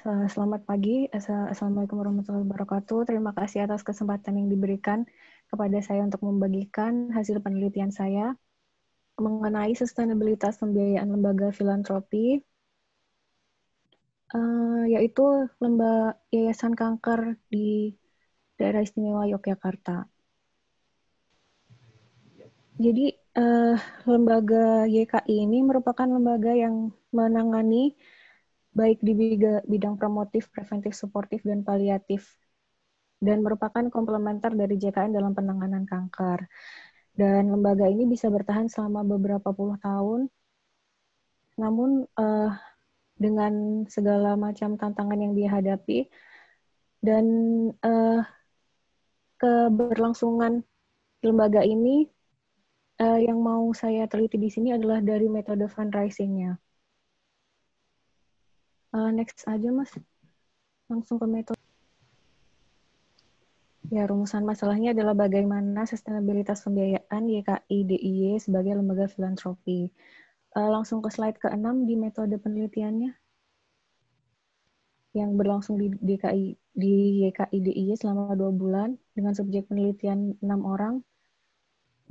Selamat pagi. Assalamualaikum warahmatullahi wabarakatuh. Terima kasih atas kesempatan yang diberikan kepada saya untuk membagikan hasil penelitian saya mengenai sustainabilitas pembiayaan lembaga filantropi, yaitu Yayasan Kanker di Daerah Istimewa Yogyakarta. Jadi, lembaga YKI ini merupakan lembaga yang menangani baik di bidang promotif, preventif, suportif, dan paliatif, dan merupakan komplementer dari JKN dalam penanganan kanker. Dan lembaga ini bisa bertahan selama beberapa puluh tahun, namun dengan segala macam tantangan yang dihadapi, dan keberlangsungan lembaga ini yang mau saya teliti di sini adalah dari metode fundraising-nya. Next aja, Mas. Langsung ke metode. Ya, rumusan masalahnya adalah bagaimana sustainabilitas pembiayaan YKI DIY sebagai lembaga filantropi. Langsung ke slide ke-6 di metode penelitiannya yang berlangsung di YKI DIY selama 2 bulan dengan subjek penelitian 6 orang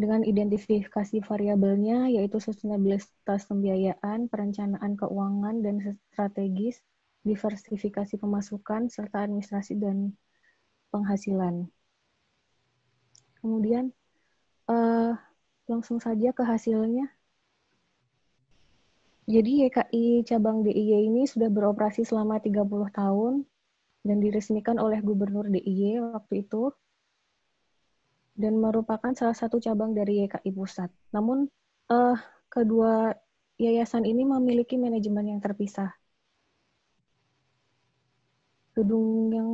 dengan identifikasi variabelnya yaitu sustainabilitas pembiayaan, perencanaan keuangan dan strategis, diversifikasi pemasukan, serta administrasi dan penghasilan. Kemudian langsung saja ke hasilnya. Jadi YKI cabang DIY ini sudah beroperasi selama 30 tahun dan diresmikan oleh Gubernur DIY waktu itu dan merupakan salah satu cabang dari YKI Pusat. Namun kedua yayasan ini memiliki manajemen yang terpisah. Gedung yang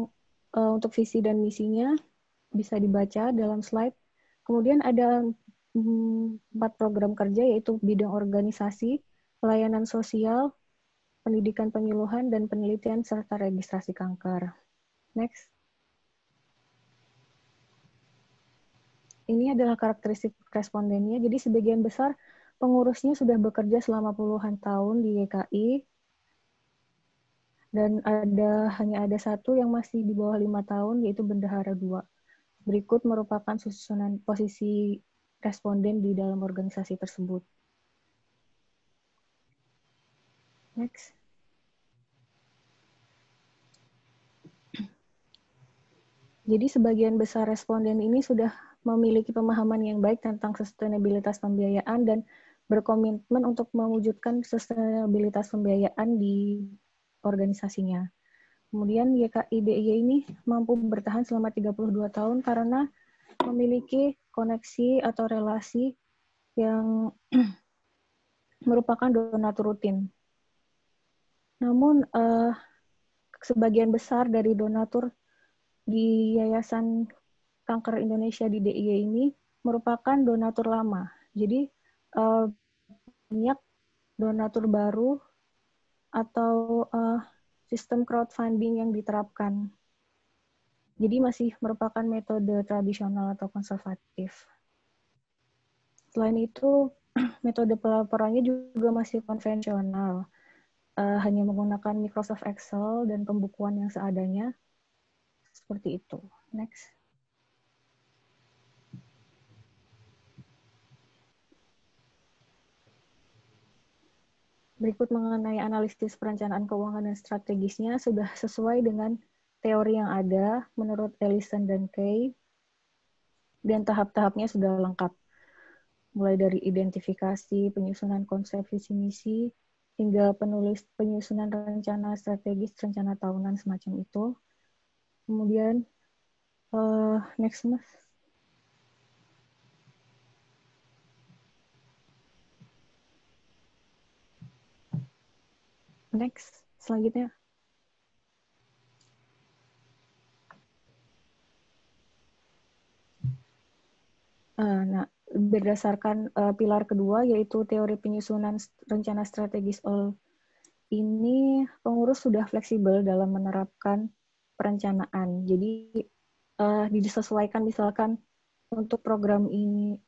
untuk visi dan misinya bisa dibaca dalam slide. Kemudian ada 4 program kerja yaitu bidang organisasi, pelayanan sosial, pendidikan penyuluhan, dan penelitian serta registrasi kanker. Next. Ini adalah karakteristik respondennya. Jadi sebagian besar pengurusnya sudah bekerja selama puluhan tahun di YKI. Dan hanya ada satu yang masih di bawah 5 tahun, yaitu Bendahara 2. Berikut merupakan susunan posisi responden di dalam organisasi tersebut. Next. Jadi sebagian besar responden ini sudah memiliki pemahaman yang baik tentang sustainabilitas pembiayaan dan berkomitmen untuk mewujudkan sustainabilitas pembiayaan di organisasinya. Kemudian YKI DIY ini mampu bertahan selama 32 tahun karena memiliki koneksi atau relasi yang merupakan donatur rutin. Namun sebagian besar dari donatur di Yayasan Kanker Indonesia di DIY ini merupakan donatur lama. Jadi banyak donatur baru atau sistem crowdfunding yang diterapkan. Jadi masih merupakan metode tradisional atau konservatif. Selain itu, metode pelaporannya juga masih konvensional. Hanya menggunakan Microsoft Excel dan pembukuan yang seadanya. Seperti itu. Next. Berikut mengenai analisis perencanaan keuangan dan strategisnya sudah sesuai dengan teori yang ada menurut Ellison dan Kay, dan tahap-tahapnya sudah lengkap. Mulai dari identifikasi, penyusunan konsep visi misi, hingga penyusunan rencana strategis, rencana tahunan semacam itu. Kemudian, next, Mas. Next, selanjutnya. Nah, berdasarkan pilar kedua, yaitu teori penyusunan rencana strategis ini, pengurus sudah fleksibel dalam menerapkan perencanaan. Jadi, disesuaikan misalkan untuk program ini,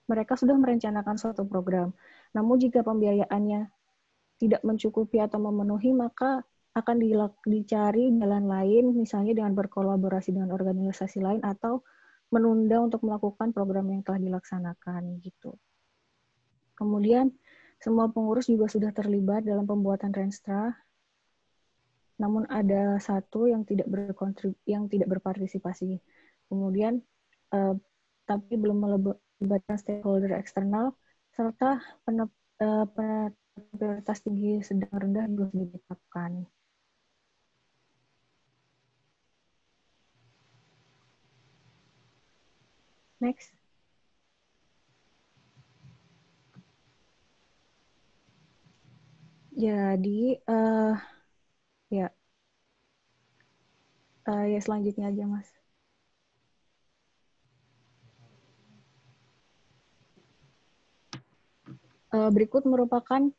mereka sudah merencanakan suatu program. Namun jika pembiayaannya tidak mencukupi atau memenuhi, maka akan dicari jalan lain, misalnya dengan berkolaborasi dengan organisasi lain atau menunda untuk melakukan program yang telah dilaksanakan gitu. Kemudian semua pengurus juga sudah terlibat dalam pembuatan Renstra, namun ada satu yang tidak berpartisipasi. Kemudian tapi belum melibatkan stakeholder eksternal serta prioritas tinggi sedang rendah belum ditetapkan. Next. Jadi ya selanjutnya aja Mas. Berikut merupakan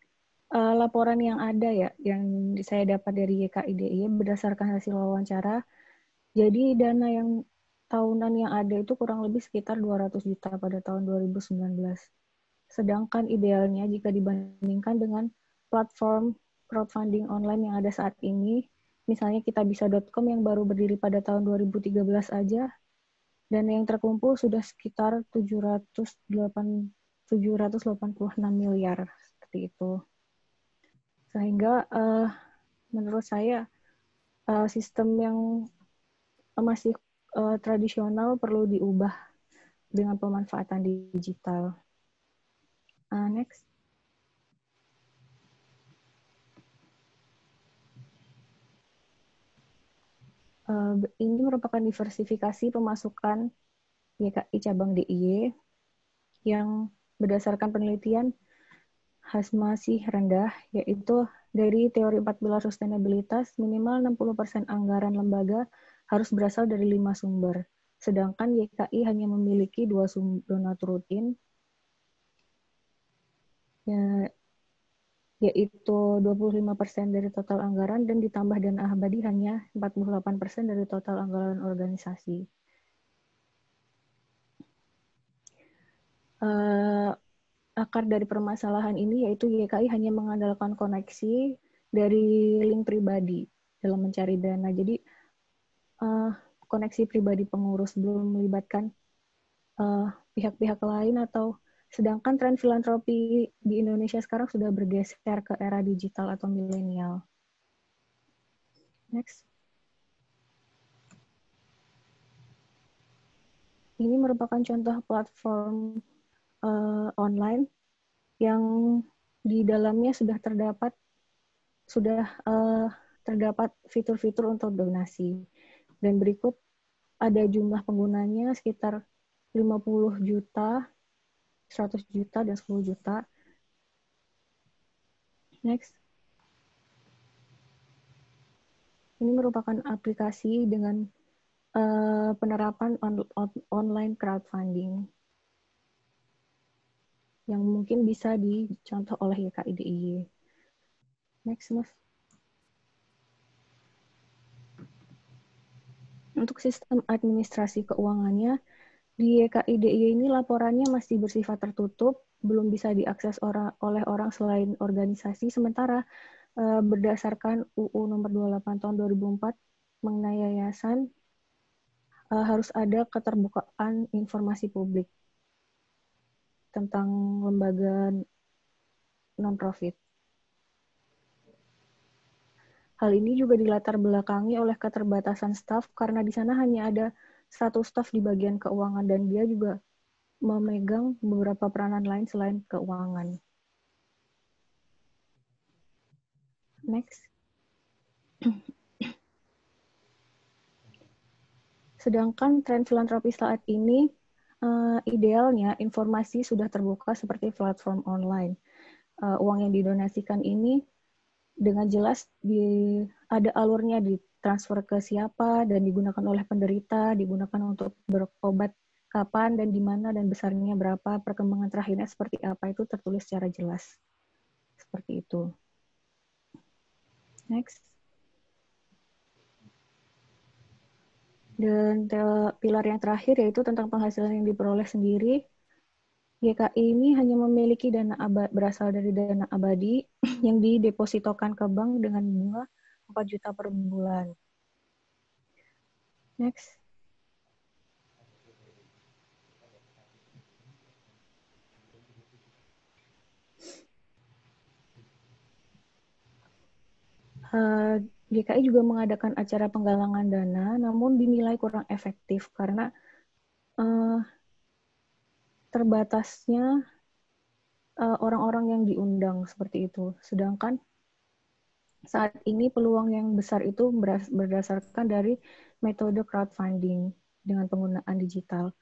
laporan yang ada ya, yang saya dapat dari YKIDI berdasarkan hasil wawancara. Jadi dana yang tahunan yang ada itu kurang lebih sekitar 200 juta pada tahun 2019. Sedangkan idealnya jika dibandingkan dengan platform crowdfunding online yang ada saat ini, misalnya kitabisa.com yang baru berdiri pada tahun 2013 aja, dana yang terkumpul sudah sekitar 786 miliar, seperti itu. Sehingga menurut saya sistem yang masih tradisional perlu diubah dengan pemanfaatan digital. Next. Ini merupakan diversifikasi pemasukan YKI cabang DIY yang berdasarkan penelitian masih rendah, yaitu dari teori 4 pilar sustainabilitas, minimal 60% anggaran lembaga harus berasal dari 5 sumber. Sedangkan YKI hanya memiliki 2 sumber donatur rutin, yaitu 25% dari total anggaran dan ditambah dana abadi hanya 48% dari total anggaran organisasi. Akar dari permasalahan ini yaitu YKI hanya mengandalkan koneksi dari link pribadi dalam mencari dana. Jadi koneksi pribadi pengurus belum melibatkan pihak-pihak lain atau sedangkan tren filantropi di Indonesia sekarang sudah bergeser ke era digital atau milenial. Next. Ini merupakan contoh platform online yang di dalamnya sudah terdapat fitur-fitur untuk donasi. Dan berikut ada jumlah penggunanya sekitar 50 juta, 100 juta, dan 10 juta. Next. Ini merupakan aplikasi dengan penerapan online crowdfunding yang mungkin bisa dicontoh oleh YKIDI. Next, Mas. Untuk sistem administrasi keuangannya, di YKIDI ini laporannya masih bersifat tertutup, belum bisa diakses oleh orang selain organisasi, sementara berdasarkan UU nomor 28 tahun 2004 mengenai yayasan, harus ada keterbukaan informasi publik tentang lembaga non-profit. Hal ini juga dilatar belakangi oleh keterbatasan staf karena di sana hanya ada satu staf di bagian keuangan dan dia juga memegang beberapa peranan lain selain keuangan. Next. Sedangkan tren filantropi saat ini, idealnya informasi sudah terbuka seperti platform online. Uang yang didonasikan ini dengan jelas ada alurnya ditransfer ke siapa dan digunakan oleh penderita, digunakan untuk berobat kapan dan di mana dan besarnya berapa, perkembangan terakhirnya seperti apa itu tertulis secara jelas. Seperti itu. Next. Dan pilar yang terakhir yaitu tentang penghasilan yang diperoleh sendiri. YKI ini hanya memiliki dana berasal dari dana abadi yang didepositokan ke bank dengan bunga 4 juta per bulan. Next. GKI juga mengadakan acara penggalangan dana, namun dinilai kurang efektif karena terbatasnya orang-orang yang diundang seperti itu. Sedangkan saat ini peluang yang besar itu berdasarkan dari metode crowdfunding dengan penggunaan digital.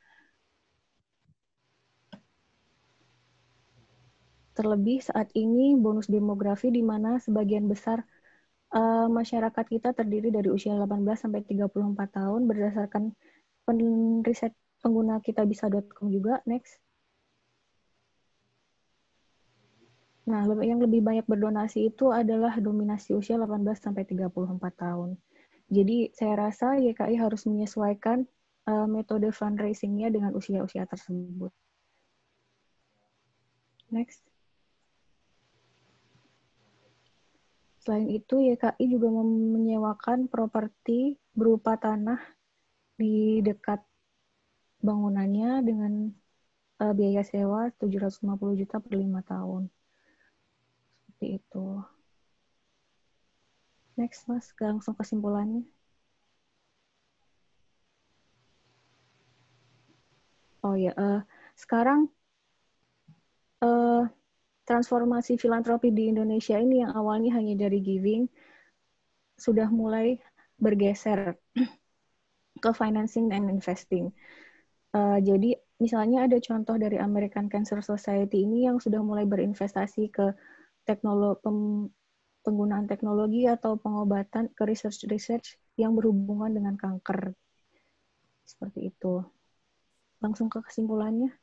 Terlebih saat ini bonus demografi di mana sebagian besar masyarakat kita terdiri dari usia 18 sampai 34 tahun berdasarkan riset pengguna kitabisa.com juga. Next. Nah, yang lebih banyak berdonasi itu adalah dominasi usia 18 sampai 34 tahun. Jadi saya rasa YKI harus menyesuaikan metode fundraising-nya dengan usia-usia tersebut. Next. Selain itu, YKI juga menyewakan properti berupa tanah di dekat bangunannya dengan biaya sewa 750 juta per 5 tahun. Seperti itu. Next, Mas, langsung kesimpulannya. Oh ya, sekarang transformasi filantropi di Indonesia ini yang awalnya hanya dari giving sudah mulai bergeser ke financing dan investing. Jadi misalnya ada contoh dari American Cancer Society ini yang sudah mulai berinvestasi ke penggunaan teknologi atau pengobatan ke research yang berhubungan dengan kanker. Seperti itu. Langsung ke kesimpulannya.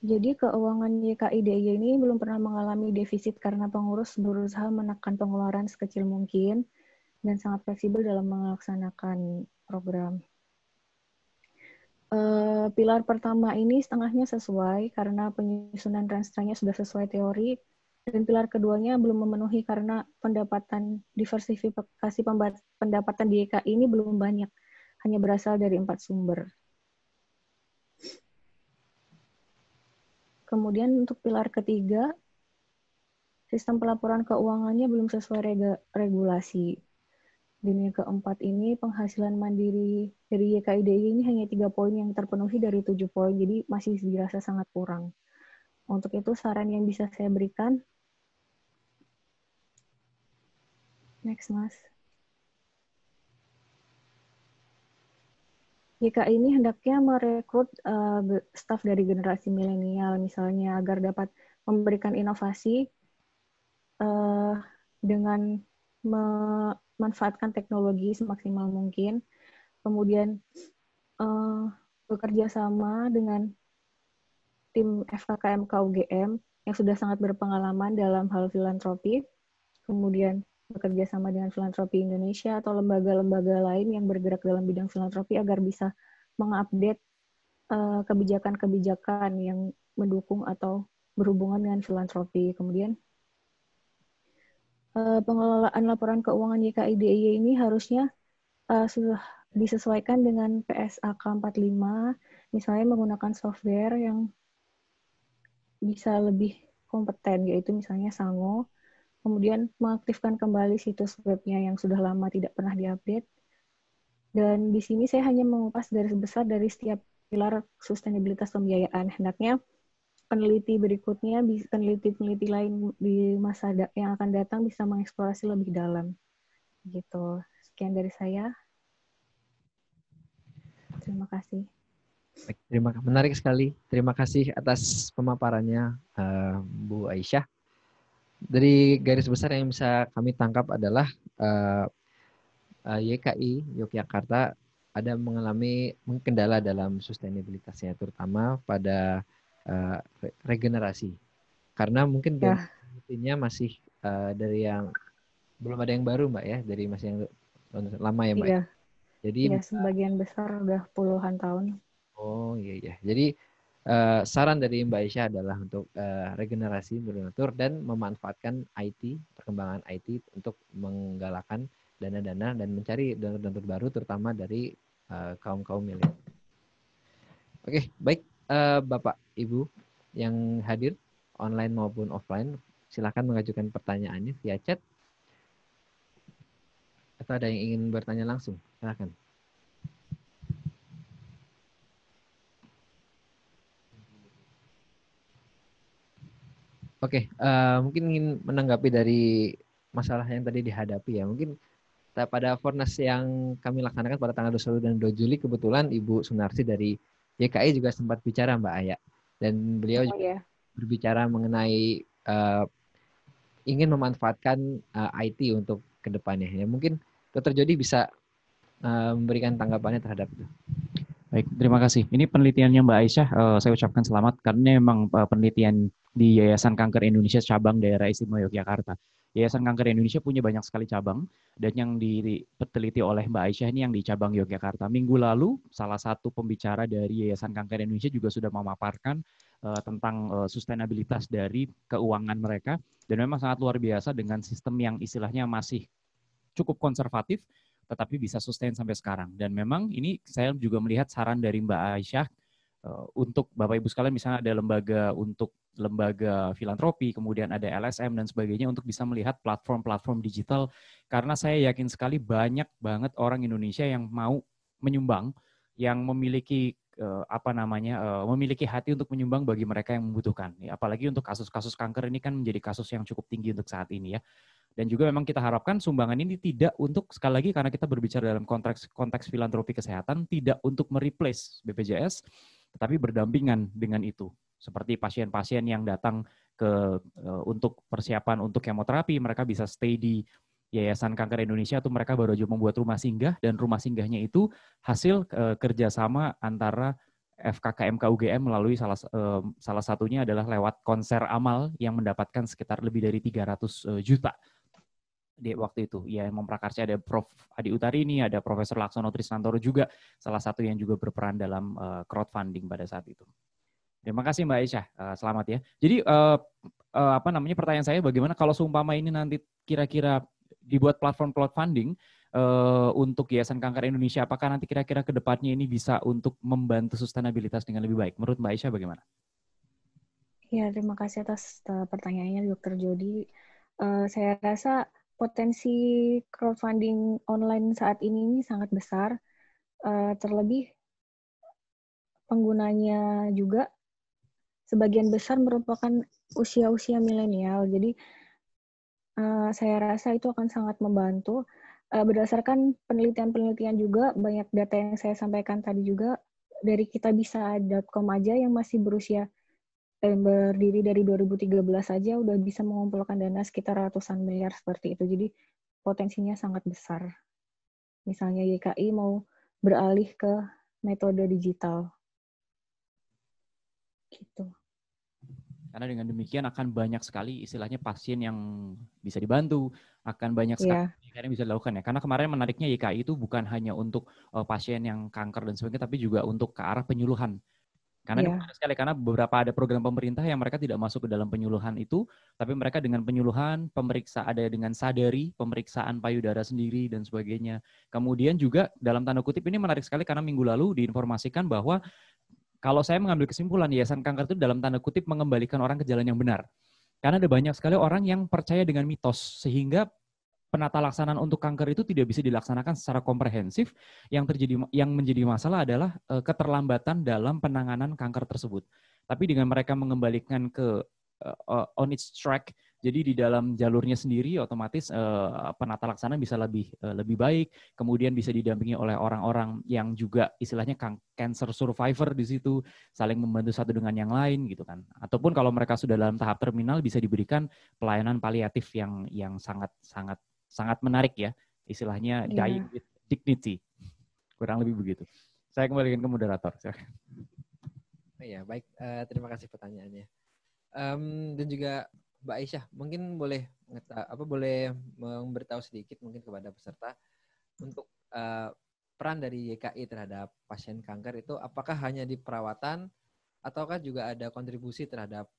Jadi keuangan YKI-DIY ini belum pernah mengalami defisit karena pengurus berusaha menekan pengeluaran sekecil mungkin dan sangat fleksibel dalam melaksanakan program. Pilar pertama ini setengahnya sesuai karena penyusunan ranstranya sudah sesuai teori, dan pilar keduanya belum memenuhi karena diversifikasi pendapatan di YKI ini belum banyak, hanya berasal dari 4 sumber. Kemudian untuk pilar ketiga, sistem pelaporan keuangannya belum sesuai regulasi. Dan yang keempat ini, penghasilan mandiri dari YKI-DIY ini hanya 3 poin yang terpenuhi dari 7 poin, jadi masih dirasa sangat kurang. Untuk itu, saran yang bisa saya berikan, next, Mas. YKI ini hendaknya merekrut staf dari generasi milenial, misalnya, agar dapat memberikan inovasi dengan memanfaatkan teknologi semaksimal mungkin, kemudian bekerja sama dengan tim FKKM KUGM yang sudah sangat berpengalaman dalam hal filantropi, kemudian bekerja sama dengan Filantropi Indonesia atau lembaga-lembaga lain yang bergerak dalam bidang filantropi agar bisa mengupdate kebijakan-kebijakan yang mendukung atau berhubungan dengan filantropi. Kemudian pengelolaan laporan keuangan YKI-DIY ini harusnya sudah disesuaikan dengan PSAK 45, misalnya menggunakan software yang bisa lebih kompeten, yaitu misalnya Sango, kemudian mengaktifkan kembali situs webnya yang sudah lama tidak pernah diupdate. Dan di sini saya hanya mengupas garis besar dari setiap pilar sustainabilitas pembiayaan. Hendaknya peneliti berikutnya, peneliti-peneliti lain di masa yang akan datang bisa mengeksplorasi lebih dalam. Gitu. Sekian dari saya. Terima kasih. Menarik sekali. Terima kasih atas pemaparannya, Bu Aisyah. Dari garis besar yang bisa kami tangkap adalah YKI Yogyakarta ada mengalami kendala dalam sustainabilitasnya, terutama pada regenerasi. Karena mungkin bensinnya masih dari yang belum ada yang baru, Mbak ya, dari masih yang lama ya, Mbak. Iya. Jadi ya, sebagian besar udah puluhan tahun. oh iya iya. Jadi saran dari Mbak Aisyah adalah untuk regenerasi beratur dan memanfaatkan IT, perkembangan IT untuk menggalakkan dana-dana dan mencari donor-donor baru terutama dari kaum-kaum milenial. Oke, baik Bapak Ibu yang hadir online maupun offline, silakan mengajukan pertanyaannya via chat atau ada yang ingin bertanya langsung, silakan. Oke, mungkin ingin menanggapi dari masalah yang tadi dihadapi ya. Mungkin pada Fornas yang kami laksanakan pada tanggal 21 dan 2 Juli, kebetulan Ibu Sunarsi dari YKI juga sempat bicara Mbak Aya. Dan beliau juga berbicara mengenai ingin memanfaatkan IT untuk kedepannya. Ya, mungkin Dr. Jody bisa memberikan tanggapannya terhadap itu. Baik, terima kasih. Ini penelitiannya Mbak Aisyah, saya ucapkan selamat karena memang penelitian di Yayasan Kanker Indonesia cabang daerah istimewa Yogyakarta. Yayasan Kanker Indonesia punya banyak sekali cabang dan yang diteliti oleh Mbak Aisyah ini yang di cabang Yogyakarta. Minggu lalu salah satu pembicara dari Yayasan Kanker Indonesia juga sudah memaparkan tentang sustainabilitas dari keuangan mereka dan memang sangat luar biasa dengan sistem yang istilahnya masih cukup konservatif tetapi bisa sustain sampai sekarang. Dan memang ini saya juga melihat saran dari Mbak Aisyah untuk Bapak Ibu sekalian, misalnya ada lembaga filantropi, kemudian ada LSM dan sebagainya untuk bisa melihat platform-platform digital, karena saya yakin sekali banyak banget orang Indonesia yang mau menyumbang, yang memiliki memiliki hati untuk menyumbang bagi mereka yang membutuhkan. Ya, apalagi untuk kasus-kasus kanker ini kan menjadi kasus yang cukup tinggi untuk saat ini ya. Dan juga memang kita harapkan sumbangan ini tidak untuk, sekali lagi karena kita berbicara dalam konteks filantropi kesehatan, tidak untuk mereplace BPJS, tetapi berdampingan dengan itu. Seperti pasien-pasien yang datang untuk persiapan untuk kemoterapi, mereka bisa stay di Yayasan Kanker Indonesia atau mereka baru aja membuat rumah singgah, dan rumah singgahnya itu hasil kerjasama antara FKKMK UGM melalui salah satunya adalah lewat konser amal yang mendapatkan sekitar lebih dari 300 juta di waktu itu. Ya, yang memprakarsa ada Prof. Adi Utarini, ada Profesor Laksono Trisnantoro juga, salah satu yang juga berperan dalam crowdfunding pada saat itu. Terima kasih Mbak Aisyah, selamat ya. Jadi pertanyaan saya, bagaimana kalau seumpama ini nanti kira-kira dibuat platform crowdfunding untuk Yayasan Kanker Indonesia, apakah nanti kira-kira ke depannya ini bisa untuk membantu sustainabilitas dengan lebih baik? Menurut Mbak Aisyah bagaimana? Ya, terima kasih atas pertanyaannya Dr. Jody. Saya rasa potensi crowdfunding online saat ini sangat besar, terlebih penggunanya juga sebagian besar merupakan usia-usia milenial. Jadi saya rasa itu akan sangat membantu. Berdasarkan penelitian-penelitian juga, banyak data yang saya sampaikan tadi juga, dari kitabisa.com aja yang masih berusia berdiri dari 2013 saja udah bisa mengumpulkan dana sekitar ratusan miliar seperti itu. Jadi potensinya sangat besar. Misalnya YKI mau beralih ke metode digital. Gitu. Karena dengan demikian akan banyak sekali istilahnya pasien yang bisa dibantu, akan banyak sekali yang bisa dilakukan ya. Karena kemarin menariknya YKI itu bukan hanya untuk pasien yang kanker dan sebagainya, tapi juga untuk ke arah penyuluhan. Karena ini menarik sekali, karena beberapa ada program pemerintah yang mereka tidak masuk ke dalam penyuluhan itu, tapi mereka dengan penyuluhan, ada dengan sadari, pemeriksaan payudara sendiri dan sebagainya. Kemudian juga dalam tanda kutip ini menarik sekali karena minggu lalu diinformasikan bahwa kalau saya mengambil kesimpulan, Yayasan Kanker itu dalam tanda kutip mengembalikan orang ke jalan yang benar. Karena ada banyak sekali orang yang percaya dengan mitos, sehingga penata laksanaan untuk kanker itu tidak bisa dilaksanakan secara komprehensif. Yang menjadi masalah adalah keterlambatan dalam penanganan kanker tersebut. Tapi dengan mereka mengembalikan ke on its track, jadi di dalam jalurnya sendiri otomatis penata laksanaan bisa lebih baik, kemudian bisa didampingi oleh orang-orang yang juga istilahnya cancer survivor di situ, saling membantu satu dengan yang lain gitu kan. Ataupun kalau mereka sudah dalam tahap terminal bisa diberikan pelayanan paliatif yang sangat menarik ya, istilahnya dying with dignity. Kurang lebih begitu. Saya kembalikan ke moderator. Ya, baik. Terima kasih pertanyaannya. Dan juga Mbak Aisyah, mungkin boleh memberitahu sedikit mungkin kepada peserta untuk peran dari YKI terhadap pasien kanker itu apakah hanya di perawatan ataukah juga ada kontribusi terhadap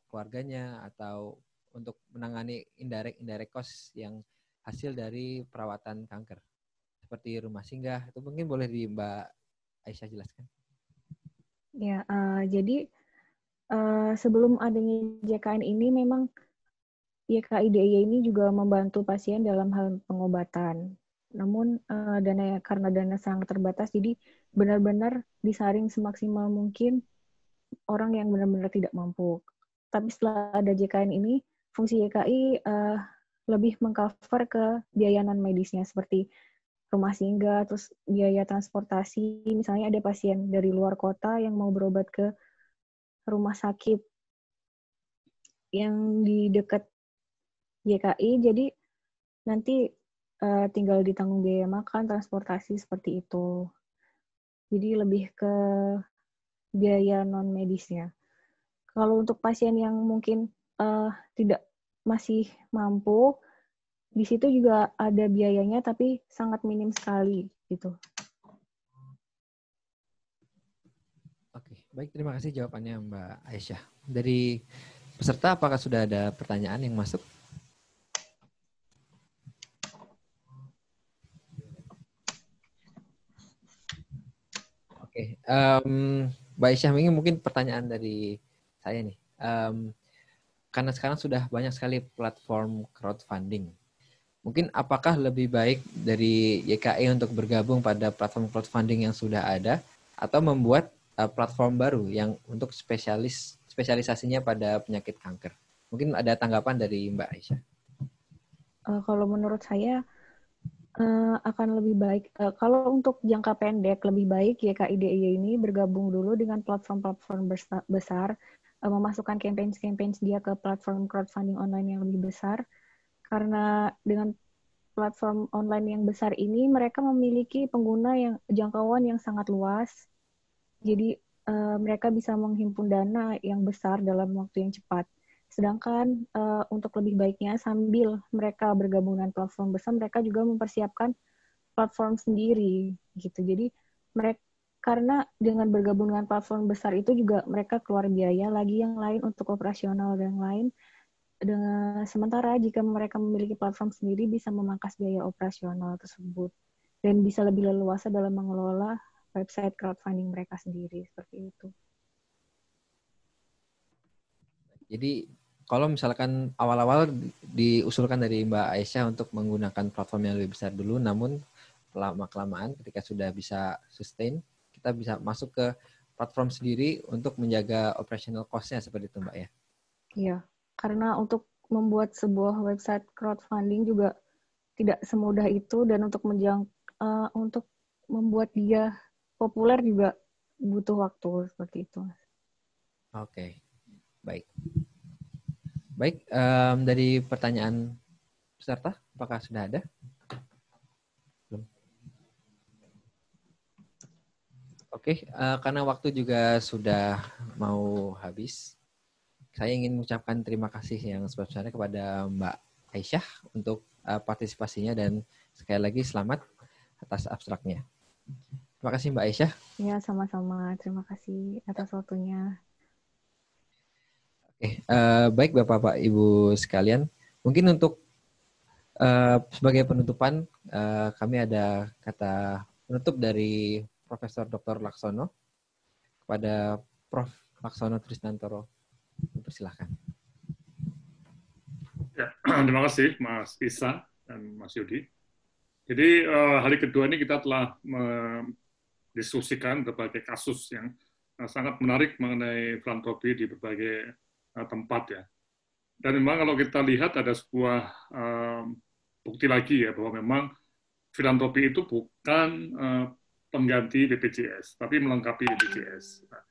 keluarganya atau untuk menangani indirect cost yang hasil dari perawatan kanker seperti rumah singgah? Itu mungkin boleh di Mbak Aisyah jelaskan. Ya, jadi sebelum adanya JKN ini memang YKI-DIY ini juga membantu pasien dalam hal pengobatan. Namun karena dana sangat terbatas, jadi benar-benar disaring semaksimal mungkin orang yang benar-benar tidak mampu. Tapi setelah ada JKN ini, fungsi YKI lebih mengcover ke biaya non-medisnya seperti rumah singgah, terus biaya transportasi. Misalnya ada pasien dari luar kota yang mau berobat ke rumah sakit yang di dekat YKI, jadi nanti tinggal ditanggung biaya makan, transportasi seperti itu. Jadi lebih ke biaya non-medisnya. Kalau untuk pasien yang mungkin tidak masih mampu, di situ juga ada biayanya tapi sangat minim sekali gitu. Oke, baik, terima kasih jawabannya Mbak Aisyah. Dari peserta apakah sudah ada pertanyaan yang masuk? Oke, Mbak Aisyah, ini mungkin pertanyaan dari saya nih. Karena sekarang sudah banyak sekali platform crowdfunding. Mungkin apakah lebih baik dari YKI untuk bergabung pada platform crowdfunding yang sudah ada atau membuat platform baru yang untuk spesialisasinya pada penyakit kanker? Mungkin ada tanggapan dari Mbak Aisyah. Kalau menurut saya akan lebih baik, kalau untuk jangka pendek lebih baik YKI-DIY ini bergabung dulu dengan platform-platform besar, memasukkan campaign-campaign dia ke platform crowdfunding online yang lebih besar, karena dengan platform online yang besar ini mereka memiliki pengguna yang jangkauan yang sangat luas, jadi mereka bisa menghimpun dana yang besar dalam waktu yang cepat. Sedangkan untuk lebih baiknya sambil mereka bergabung dengan platform besar, mereka juga mempersiapkan platform sendiri gitu. Jadi mereka karena dengan bergabung dengan platform besar itu juga mereka keluar biaya lagi yang lain untuk operasional dan lain. Dengan sementara jika mereka memiliki platform sendiri bisa memangkas biaya operasional tersebut dan bisa lebih leluasa dalam mengelola website crowdfunding mereka sendiri seperti itu. Jadi kalau misalkan awal-awal diusulkan dari Mbak Aisyah untuk menggunakan platform yang lebih besar dulu, namun lama-kelamaan ketika sudah bisa sustain, kita bisa masuk ke platform sendiri untuk menjaga operational cost-nya seperti itu Mbak ya? Iya, karena untuk membuat sebuah website crowdfunding juga tidak semudah itu dan untuk membuat dia populer juga butuh waktu seperti itu. Oke, baik. Baik, dari pertanyaan peserta, apakah sudah ada? Belum. Oke, karena waktu juga sudah mau habis, saya ingin mengucapkan terima kasih yang sebesar-besarnya kepada Mbak Aisyah untuk partisipasinya dan sekali lagi selamat atas abstraknya. Terima kasih Mbak Aisyah. Ya, sama-sama. Terima kasih atas waktunya. Oke, baik Bapak Ibu sekalian, mungkin untuk sebagai penutupan kami ada kata penutup dari Profesor Dr. Laksono kepada Prof. Laksono Trisnantoro. Persilahkan. Ya, terima kasih Mas Isa dan Mas Yudi. Jadi hari kedua ini kita telah mendiskusikan berbagai kasus yang sangat menarik mengenai filantropi di berbagai tempat ya. Dan memang kalau kita lihat ada sebuah bukti lagi ya bahwa memang filantropi itu bukan pengganti BPJS, tapi melengkapi BPJS. Nah,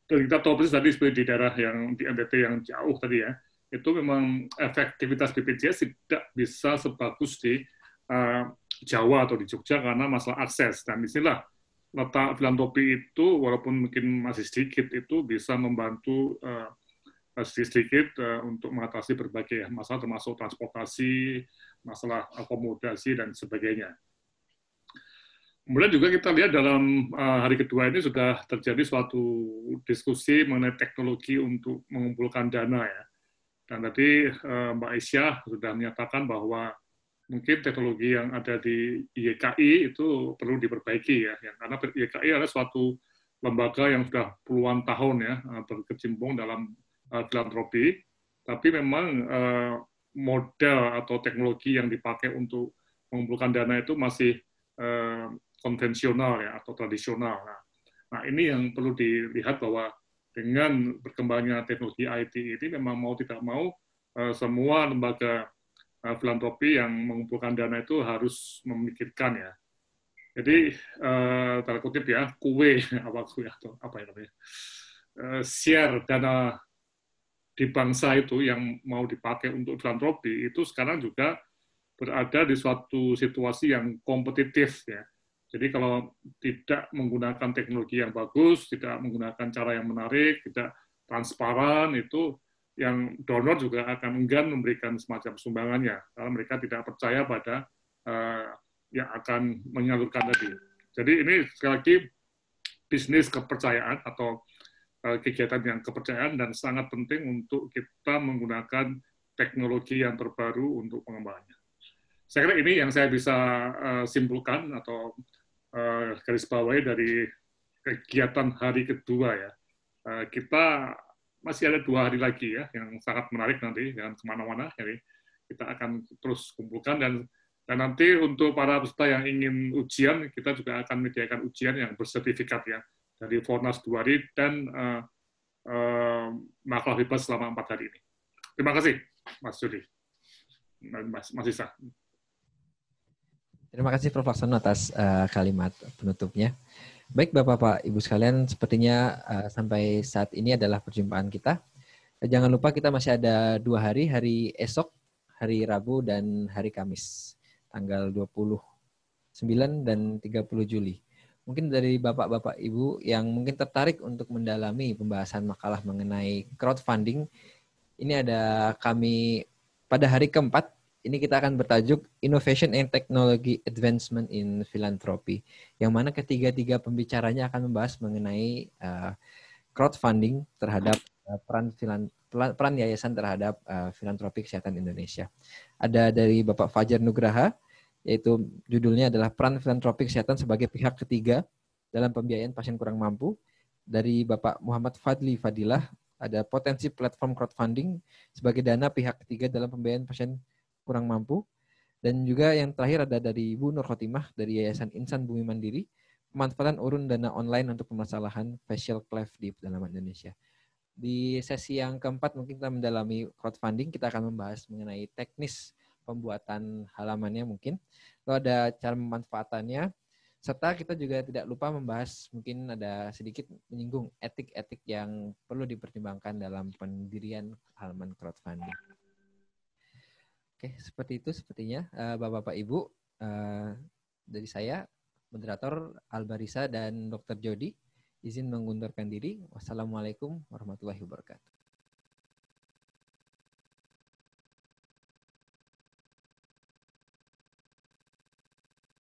dan kita tahu persis tadi seperti di daerah yang di NTT yang jauh tadi ya, itu memang efektivitas BPJS tidak bisa sebagus di Jawa atau di Jogja karena masalah akses. Dan disinilah letak filantropi itu, walaupun mungkin masih sedikit, itu bisa membantu sedikit untuk mengatasi berbagai masalah, termasuk transportasi, masalah akomodasi, dan sebagainya. Kemudian juga kita lihat dalam hari kedua ini sudah terjadi suatu diskusi mengenai teknologi untuk mengumpulkan dana ya. Dan tadi Mbak Aisyah sudah menyatakan bahwa mungkin teknologi yang ada di YKI itu perlu diperbaiki ya. Karena YKI adalah suatu lembaga yang sudah puluhan tahun ya berkecimpung dalam filantropi, tapi memang model atau teknologi yang dipakai untuk mengumpulkan dana itu masih konvensional ya atau tradisional. Nah, ini yang perlu dilihat bahwa dengan berkembangnya teknologi IT ini memang mau tidak mau semua lembaga filantropi yang mengumpulkan dana itu harus memikirkan ya. Jadi tanda kutip ya kue atau apa ya namanya share dana di bangsa itu yang mau dipakai untuk filantropi itu sekarang juga berada di suatu situasi yang kompetitif ya. Jadi kalau tidak menggunakan teknologi yang bagus, tidak menggunakan cara yang menarik, tidak transparan, itu yang donor juga akan enggan memberikan semacam sumbangannya, karena mereka tidak percaya pada yang akan menyalurkan tadi. Jadi ini sekali lagi bisnis kepercayaan atau kegiatan yang kepercayaan dan sangat penting untuk kita menggunakan teknologi yang terbaru untuk pengembangannya. Saya kira ini yang saya bisa simpulkan atau garis bawahi dari kegiatan hari kedua ya. Kita masih ada 2 hari lagi ya, yang sangat menarik nanti, jangan kemana-mana. Jadi kita akan terus kumpulkan dan nanti untuk para peserta yang ingin ujian, kita juga akan menyediakan ujian yang bersertifikat ya, dari Fornas 2 hari dan makalah bebas selama 4 hari ini. Terima kasih, Mas Jody, Mas Isa. Terima kasih Prof. Laksono atas kalimat penutupnya. Baik Bapak-Bapak, Ibu sekalian, sepertinya sampai saat ini adalah perjumpaan kita. Jangan lupa kita masih ada 2 hari, hari esok, hari Rabu dan hari Kamis, tanggal 29 dan 30 Juli. Mungkin dari Bapak-Bapak Ibu yang mungkin tertarik untuk mendalami pembahasan makalah mengenai crowdfunding, ini ada kami pada hari keempat. Ini kita akan bertajuk Innovation and Technology Advancement in Philanthropy, yang mana ketiga-tiga pembicaranya akan membahas mengenai crowdfunding terhadap peran yayasan terhadap filantropi kesehatan Indonesia. Ada dari Bapak Fajar Nugraha, yaitu judulnya adalah Peran Filantropi Kesehatan sebagai Pihak Ketiga dalam Pembiayaan Pasien Kurang Mampu. Dari Bapak Muhammad Fadli Fadilah, ada potensi platform crowdfunding sebagai dana pihak ketiga dalam pembiayaan pasien kurang mampu. Dan juga yang terakhir ada dari Ibu Nur Khotimah dari Yayasan Insan Bumi Mandiri, pemanfaatan urun dana online untuk permasalahan facial cleft di pedalaman Indonesia. Di sesi yang keempat mungkin kita mendalami crowdfunding, kita akan membahas mengenai teknis pembuatan halamannya mungkin, lalu ada cara memanfaatannya, serta kita juga tidak lupa membahas mungkin ada sedikit menyinggung etik-etik yang perlu dipertimbangkan dalam pendirian halaman crowdfunding. Oke, seperti itu sepertinya Bapak-Bapak Ibu, dari saya, moderator Albarisa dan Dr. Jody, izin mengundurkan diri. Wassalamualaikum warahmatullahi wabarakatuh.